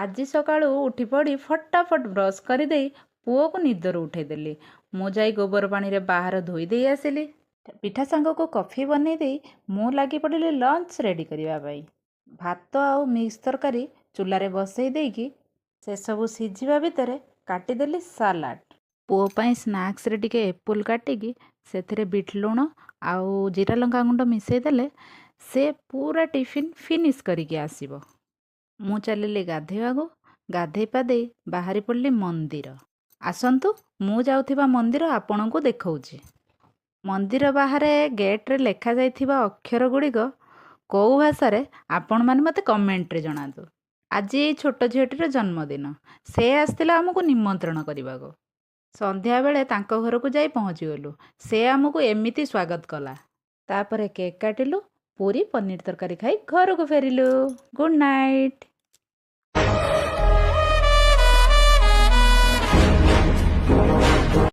ଆଜି ସକାଳୁ ଉଠି ପଡ଼ି ଫଟାଫଟ ବ୍ରସ୍ କରିଦେଇ ପୁଅକୁ ନିଦରୁ ଉଠେଇଦେଲି। ମୁଁ ଯାଇ ଗୋବର ପାଣିରେ ବାହାର ଧୋଇ ଦେଇ ଆସିଲି। ପିଠା ସାଙ୍ଗକୁ କଫି ବନେଇ ଦେଇ ମୁଁ ଲାଗି ପଡ଼ିଲି ଲଞ୍ଚ ରେଡ଼ି କରିବା ପାଇଁ। ଭାତ ଆଉ ମିକ୍ସ ତରକାରୀ ଚୁଲାରେ ବସେଇ ଦେଇକି ସେସବୁ ସିଝିବା ଭିତରେ କାଟିଦେଲି ସାଲାଡ଼। ପୁଅ ପାଇଁ ସ୍ନାକ୍ସରେ ଟିକେ ଏପୁଲ କାଟିକି ସେଥିରେ ବିଟ୍ ଲୁଣ ଆଉ ଜିରା ଲଙ୍କା ଗୁଣ୍ଡ ମିଶାଇ ଦେଲେ ସେ ପୁରା ଟିଫିନ୍ ଫିନିଶ୍ କରିକି ଆସିବ। ମୁଁ ଚାଲିଲି ଗାଧୋଇବାକୁ। ଗାଧୋଇ ପାଧେଇ ବାହାରି ପଡ଼ିଲି ମନ୍ଦିର। ଆସନ୍ତୁ ମୁଁ ଯାଉଥିବା ମନ୍ଦିର ଆପଣଙ୍କୁ ଦେଖାଉଛି। ମନ୍ଦିର ବାହାରେ ଗେଟ୍ରେ ଲେଖାଯାଇଥିବା ଅକ୍ଷର ଗୁଡ଼ିକ କେଉଁ ଭାଷାରେ ଆପଣମାନେ ମୋତେ କମେଣ୍ଟରେ ଜଣାନ୍ତୁ। ଆଜି ଏଇ ଛୋଟ ଝିଅଟିର ଜନ୍ମଦିନ। ସେ ଆସିଥିଲା ଆମକୁ ନିମନ୍ତ୍ରଣ କରିବାକୁ। ସନ୍ଧ୍ୟାବେଳେ ତାଙ୍କ ଘରକୁ ଯାଇ ପହଞ୍ଚିଗଲୁ। ସେ ଆମକୁ ଏମିତି ସ୍ୱାଗତ କଲା। ତାପରେ କେକ୍ କାଟିଲୁ, ପୁରୀ ପନିର ତରକାରୀ ଖାଇ ଘରକୁ ଫେରିଲୁ। Good night.